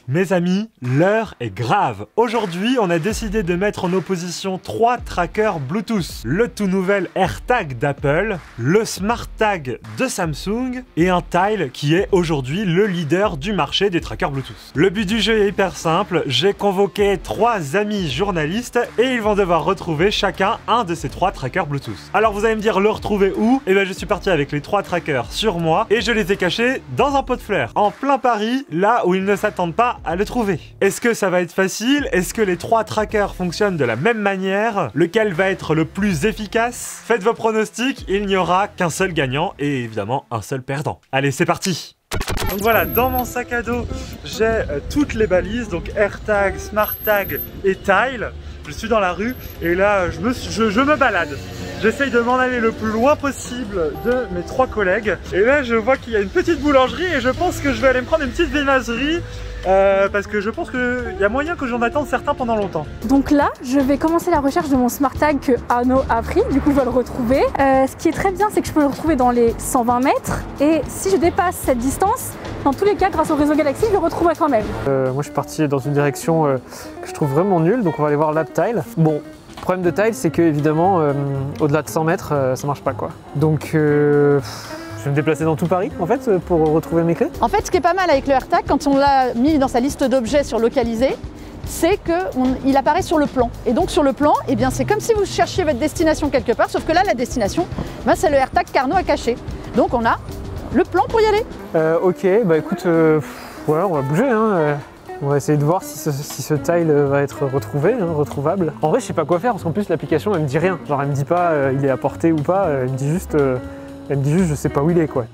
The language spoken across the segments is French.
Mes amis, l'heure est grave. Aujourd'hui, on a décidé de mettre en opposition 3 trackers Bluetooth. Le tout nouvel AirTag d'Apple, le SmartTag de Samsung et un Tile qui est aujourd'hui le leader du marché des trackers Bluetooth. Le but du jeu est hyper simple, j'ai convoqué 3 amis journalistes et ils vont devoir retrouver chacun un de ces 3 trackers Bluetooth. Alors vous allez me dire le retrouver où? Eh bien je suis parti avec les 3 trackers sur moi et je les ai cachés dans un pot de fleurs, en plein Paris, là où ils ne s'attendent pas à le trouver. Est-ce que ça va être facile? Est-ce que les 3 trackers fonctionnent de la même manière? Lequel va être le plus efficace? Faites vos pronostics, il n'y aura qu'un seul gagnant et évidemment un seul perdant. Allez, c'est parti! Donc voilà, dans mon sac à dos, j'ai toutes les balises, donc AirTag, SmartTag et Tile. Je suis dans la rue et là, je me balade. J'essaye de m'en aller le plus loin possible de mes 3 collègues. Et là, je vois qu'il y a une petite boulangerie et je pense que je vais aller me prendre une petite viennoiserie parce que je pense qu'il y a moyen que j'en attende certains pendant longtemps. Donc là, je vais commencer la recherche de mon SmartTag que Arnaud a pris. Du coup, je vais le retrouver. Ce qui est très bien, c'est que je peux le retrouver dans les 120 mètres. Et si je dépasse cette distance, dans tous les cas, grâce au réseau Galaxy, je le retrouverai quand même. Moi, je suis parti dans une direction que je trouve vraiment nulle. Donc, on va aller voir l'AppTile. Bon. Le problème de Tile, c'est que évidemment, au-delà de 100 mètres, ça marche pas quoi. Donc, je vais me déplacer dans tout Paris en fait pour retrouver mes clés. En fait, ce qui est pas mal avec le AirTag, quand on l'a mis dans sa liste d'objets sur localisé, c'est qu'il apparaît sur le plan. Et donc sur le plan, eh bien, c'est comme si vous cherchiez votre destination quelque part, sauf que là, la destination, ben, c'est le AirTag qu'Arnaud a caché. Donc on a le plan pour y aller. Ok, bah écoute, voilà, on va bouger. Hein, On va essayer de voir si ce Tile va être retrouvé, hein, retrouvable. En vrai, je sais pas quoi faire parce qu'en plus l'application elle me dit rien. Genre elle me dit pas il est à portée ou pas, elle me dit juste je sais pas où il est quoi.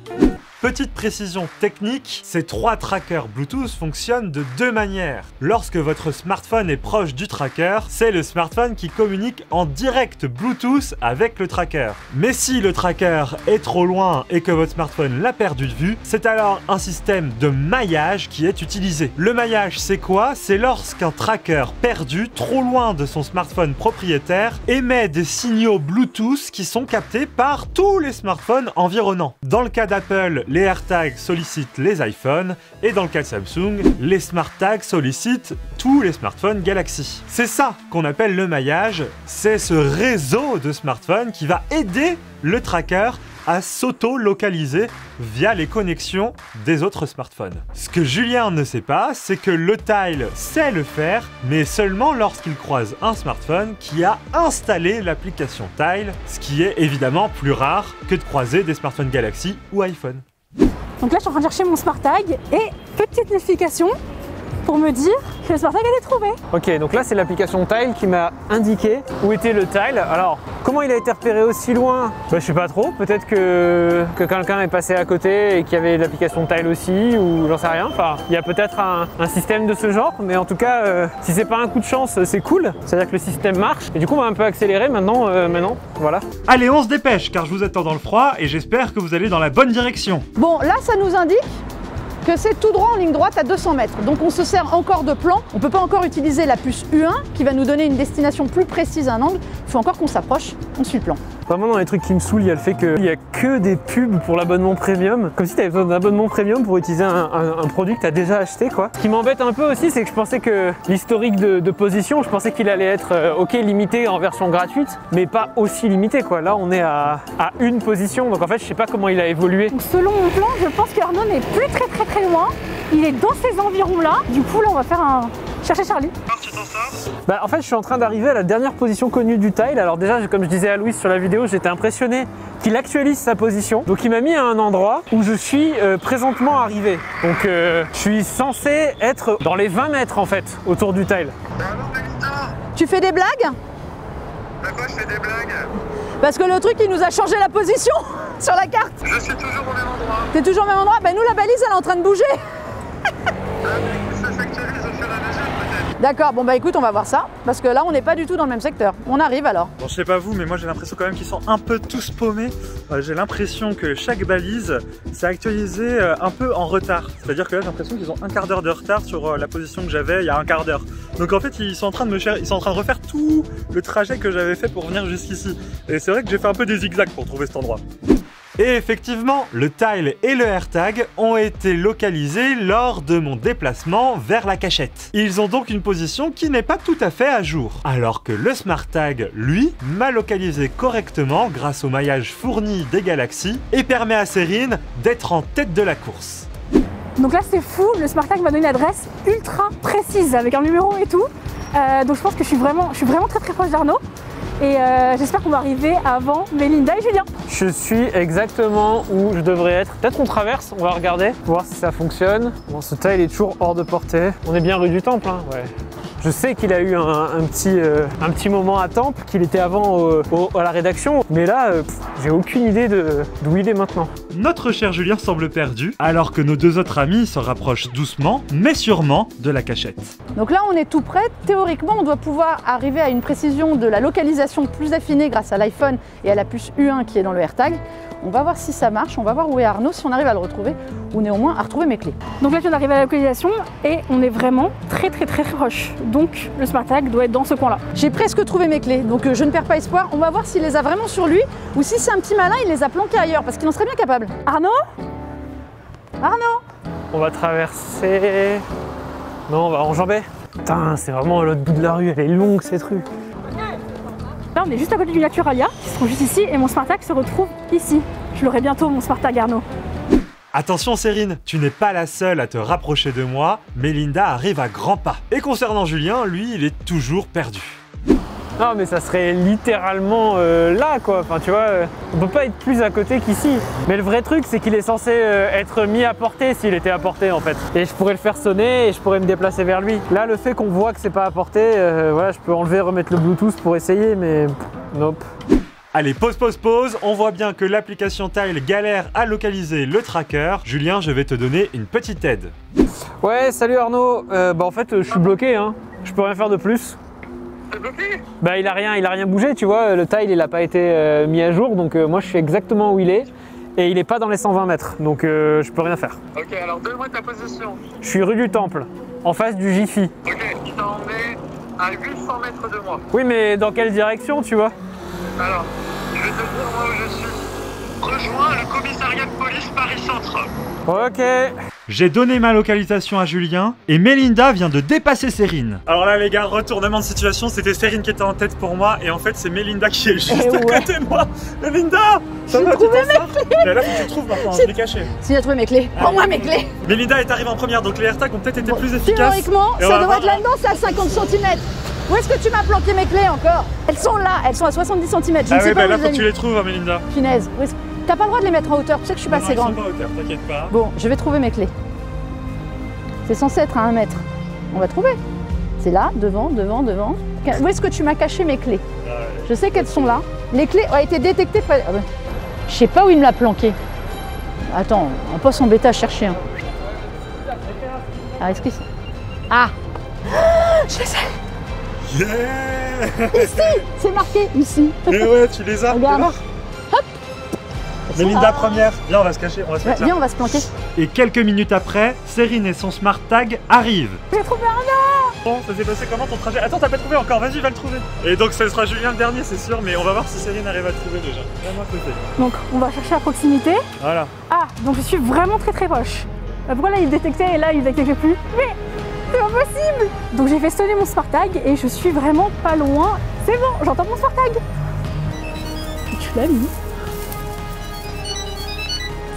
Petite précision technique, ces 3 trackers Bluetooth fonctionnent de 2 manières. Lorsque votre smartphone est proche du tracker, c'est le smartphone qui communique en direct Bluetooth avec le tracker. Mais si le tracker est trop loin et que votre smartphone l'a perdu de vue, c'est alors un système de maillage qui est utilisé. Le maillage, c'est quoi? C'est lorsqu'un tracker perdu trop loin de son smartphone propriétaire émet des signaux Bluetooth qui sont captés par tous les smartphones environnants. Dans le cas d'Apple, les AirTags sollicitent les iPhones et dans le cas de Samsung, les SmartTags sollicitent tous les smartphones Galaxy. C'est ça qu'on appelle le maillage, c'est ce réseau de smartphones qui va aider le tracker à s'auto-localiser via les connexions des autres smartphones. Ce que Julien ne sait pas, c'est que le Tile sait le faire, mais seulement lorsqu'il croise un smartphone qui a installé l'application Tile, ce qui est évidemment plus rare que de croiser des smartphones Galaxy ou iPhone. Donc là, je suis en train de chercher mon SmartTag et petite notification pour me dire que le SmartTag a été trouvé. Ok, donc là c'est l'application Tile qui m'a indiqué où était le Tile. Alors, comment il a été repéré aussi loin? Bah, je sais pas trop, peut-être que quelqu'un est passé à côté et qu'il y avait l'application Tile aussi, ou j'en sais rien. Enfin, il y a peut-être un système de ce genre, mais en tout cas, si c'est pas un coup de chance, c'est cool. C'est-à-dire que le système marche, et du coup on va un peu accélérer maintenant, voilà. Allez, on se dépêche, car je vous attends dans le froid et j'espère que vous allez dans la bonne direction. Bon, là, ça nous indique que c'est tout droit en ligne droite à 200 mètres. Donc on se sert encore de plan. On ne peut pas encore utiliser la puce U1 qui va nous donner une destination plus précise à un angle. Il faut encore qu'on s'approche, on suit le plan. Vraiment dans les trucs qui me saoulent, il y a le fait qu'il n'y a que des pubs pour l'abonnement premium. Comme si tu avais besoin d'un abonnement premium pour utiliser un produit que tu as déjà acheté quoi. Ce qui m'embête un peu aussi, c'est que je pensais que l'historique de position, je pensais qu'il allait être ok limité en version gratuite, mais pas aussi limité quoi. Là on est à une position, donc en fait je sais pas comment il a évolué. Donc selon mon plan, je pense qu'Arnaud n'est plus très loin. Il est dans ces environs là. Du coup là on va faire un... chercher Charlie. Bah, en fait je suis en train d'arriver à la dernière position connue du Tile. Alors déjà comme je disais à Louis sur la vidéo, j'étais impressionné qu'il actualise sa position. Donc il m'a mis à un endroit où je suis présentement arrivé. Donc je suis censé être dans les 20 mètres en fait autour du Tile. Tu fais des blagues? Bah quoi, je fais des blagues? Parce que le truc il nous a changé la position sur la carte. Je suis toujours au même endroit. T'es toujours au même endroit? Bah nous la balise elle est en train de bouger. Ça s'actualise au fur et à mesure peut-être. D'accord, bon bah écoute on va voir ça. Parce que là on n'est pas du tout dans le même secteur. On arrive alors. Bon, je sais pas vous, mais moi j'ai l'impression quand même qu'ils sont un peu tous paumés. J'ai l'impression que chaque balise s'est actualisée un peu en retard. C'est-à-dire que là j'ai l'impression qu'ils ont un quart d'heure de retard sur la position que j'avais il y a un quart d'heure. Donc en fait ils sont en train de refaire tout le trajet que j'avais fait pour venir jusqu'ici. Et c'est vrai que j'ai fait un peu des zigzags pour trouver cet endroit. Et effectivement, le tile et le AirTag ont été localisés lors de mon déplacement vers la cachette. Ils ont donc une position qui n'est pas tout à fait à jour. Alors que le SmartTag, lui, m'a localisé correctement grâce au maillage fourni des galaxies et permet à Sérine d'être en tête de la course. Donc là c'est fou, le SmartTag m'a donné une adresse ultra précise avec un numéro et tout. Donc je pense que je suis vraiment très proche d'Arnaud. Et j'espère qu'on va arriver avant Mélinda et Julien. Je suis exactement où je devrais être. Peut-être qu'on traverse, on va regarder, voir si ça fonctionne. Bon, ce tile est toujours hors de portée. On est bien rue du Temple, hein, ouais. Je sais qu'il a eu un petit moment à Temple, qu'il était avant à la rédaction. Mais là, j'ai aucune idée d'où il est maintenant. Notre cher Julien semble perdu, alors que nos deux autres amis se rapprochent doucement, mais sûrement, de la cachette. Donc là, on est tout près. Théoriquement, on doit pouvoir arriver à une précision de la localisation plus affinée grâce à l'iPhone et à la puce U1 qui est dans le AirTag. On va voir si ça marche, on va voir où est Arnaud, si on arrive à le retrouver, ou néanmoins à retrouver mes clés. Donc là, je viens d'arriver à la localisation et on est vraiment très proche. Donc le SmartTag doit être dans ce coin-là. J'ai presque trouvé mes clés, donc je ne perds pas espoir. On va voir s'il les a vraiment sur lui, ou si c'est un petit malin, il les a planqués ailleurs, parce qu'il en serait bien capable. Arnaud ? Arnaud ? On va traverser... Non, on va enjamber. Putain, c'est vraiment à l'autre bout de la rue, elle est longue cette rue. Là, on est juste à côté du Naturalia, qui se trouve juste ici, et mon SmartTag se retrouve ici. Je l'aurai bientôt, mon SmartTag, Arnaud. Attention Sérine, tu n'es pas la seule à te rapprocher de moi, Mélinda arrive à grands pas. Et concernant Julien, lui, il est toujours perdu. Non mais ça serait littéralement là quoi, enfin tu vois, on peut pas être plus à côté qu'ici. Mais le vrai truc c'est qu'il est censé être mis à portée s'il était à portée en fait. Et je pourrais le faire sonner et je pourrais me déplacer vers lui. Là le fait qu'on voit que c'est pas à portée, voilà, je peux enlever, remettre le Bluetooth pour essayer mais nope. Allez, pause, on voit bien que l'application Tile galère à localiser le tracker. Julien, je vais te donner une petite aide. Ouais, salut Arnaud, bah en fait je suis bloqué, hein. Je peux rien faire de plus. Bah il a rien bougé, tu vois, le tile il a pas été mis à jour, donc moi je suis exactement où il est et il est pas dans les 120 mètres, donc je peux rien faire. Ok, alors donne-moi ta position. Je suis rue du Temple, en face du Jiffy. Ok, il t'en met à 800 mètres de moi. Oui mais dans quelle direction tu vois? Alors, je vais te dire moi où je suis. Rejoins le commissariat de police Paris-Centre. Ok. J'ai donné ma localisation à Julien et Mélinda vient de dépasser Sérine. Alors là les gars, retournement de situation, c'était Sérine qui était en tête pour moi et en fait c'est Mélinda qui est juste à côté de moi. Mélinda, ça va, tu t'en sors? Mais là faut que tu trouves maintenant, je l'ai caché. Si j'ai trouvé mes clés, rends-moi mes clés. Mélinda est arrivée en première, donc les AirTags ont peut-être été plus efficaces. Théoriquement, Et on ça va devrait être voir. là-dedans, c'est à 50 cm. Où est-ce que tu m'as planqué mes clés encore? Elles sont là, elles sont à 70 cm. Je Ah ne sais oui, pas bah où là les faut ai que tu mis. les trouves, hein, Mélinda. Punaise, où est-ce que... T'as pas le droit de les mettre en hauteur, tu sais que je suis pas assez grande. Ils sont pas à hauteur, t'inquiète pas. Bon, je vais trouver mes clés. C'est censé être à 1 mètre. On va trouver. C'est là, devant. Où est-ce que tu m'as caché mes clés? Je sais qu'elles sont là. Les clés ont été détectées près... Ah ben, je sais pas où il me l'a planqué. Attends, on va pas s'embêter à chercher. Hein. Ah, est-ce que c'est... Ah, je les ai. Yeah. Ici, c'est marqué, ici. Et ouais, tu les as. Regarde. Hop. Mélinda première. Viens, on va se cacher, on va se Ouais, mettre là. viens, on va se planquer. Et quelques minutes après, Sérine et son SmartTag arrivent. J'ai trouvé Arnaud! Bon, ça s'est passé comment ton trajet? Attends, t'as pas trouvé encore, vas-y, va le trouver. Et donc, ça sera Julien le dernier, c'est sûr, mais on va voir si Sérine arrive à le trouver déjà. Viens-moi à côté. Donc on va chercher à proximité. Voilà. Ah, donc je suis vraiment très proche. Pourquoi là il détectait et là il détectait plus? Mais c'est pas possible! Donc j'ai fait sonner mon SmartTag et je suis vraiment pas loin. C'est bon, j'entends mon SmartTag. Tu l'as mis?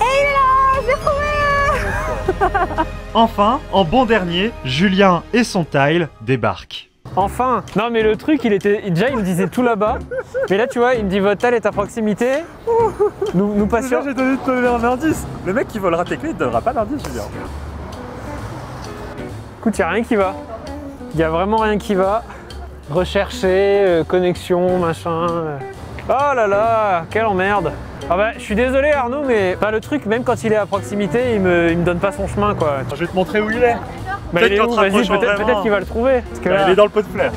Et il est là! J'ai trouvé! Enfin, en bon dernier, Julien et son tile débarquent. Enfin. Non mais le truc il était... Déjà il me disait tout là-bas. Mais là tu vois il me dit votre tile est à proximité. Nous passions... J'ai donné de te donner un indice. Le mec qui volera tes clés, il te donnera pas d'indice, Julien. Écoute, il n'y a rien qui va. Il n'y a vraiment rien qui va. Rechercher, connexion, machin. Oh là là, quelle emmerde. Ah bah, je suis désolé Arnaud, mais bah, le truc, même quand il est à proximité, il me donne pas son chemin quoi. Je vais te montrer où il est. Bah, il est où? Vas-y, peut-être qu'il va le trouver. Parce que là... Il est dans le pot de fleurs.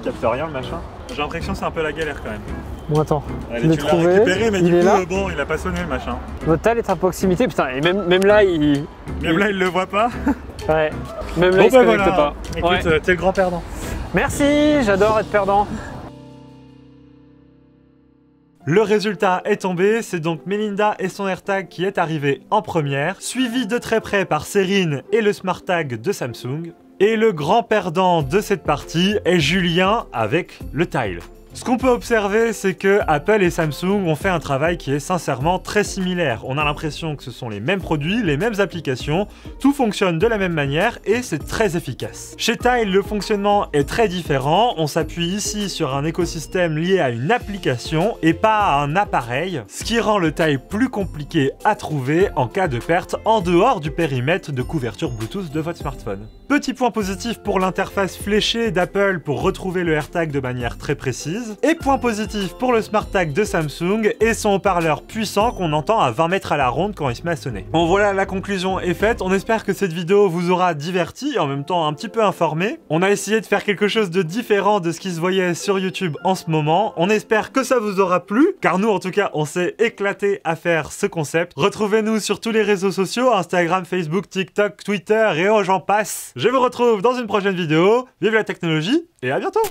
Il capte rien le machin. J'ai l'impression que c'est un peu la galère quand même. Bon attends, Allez, je l'ai tu l'as trouvé. récupéré, mais Il du est coup, là. bon, il a pas sonné le machin. Votre tile est à proximité, putain, et même là, il... Même là, il le voit pas. Ouais, même là, il se connecte pas. Écoute, Ouais. t'es le grand perdant. Merci, j'adore être perdant. Le résultat est tombé, c'est donc Melinda et son AirTag qui est arrivé en première, suivi de très près par Serine et le SmartTag de Samsung. Et le grand perdant de cette partie est Julien avec le Tile. Ce qu'on peut observer, c'est que Apple et Samsung ont fait un travail qui est sincèrement très similaire. On a l'impression que ce sont les mêmes produits, les mêmes applications, tout fonctionne de la même manière et c'est très efficace. Chez Tile, le fonctionnement est très différent. On s'appuie ici sur un écosystème lié à une application et pas à un appareil, ce qui rend le Tile plus compliqué à trouver en cas de perte en dehors du périmètre de couverture Bluetooth de votre smartphone. Petit point positif pour l'interface fléchée d'Apple pour retrouver le AirTag de manière très précise. Et point positif pour le SmartTag de Samsung et son haut-parleur puissant qu'on entend à 20 mètres à la ronde quand il se met à sonner. Bon voilà, la conclusion est faite. On espère que cette vidéo vous aura diverti et en même temps un petit peu informé. On a essayé de faire quelque chose de différent de ce qui se voyait sur YouTube en ce moment. On espère que ça vous aura plu, car nous en tout cas on s'est éclaté à faire ce concept. Retrouvez-nous sur tous les réseaux sociaux, Instagram, Facebook, TikTok, Twitter et j'en passe. Je vous retrouve dans une prochaine vidéo. Vive la technologie et à bientôt!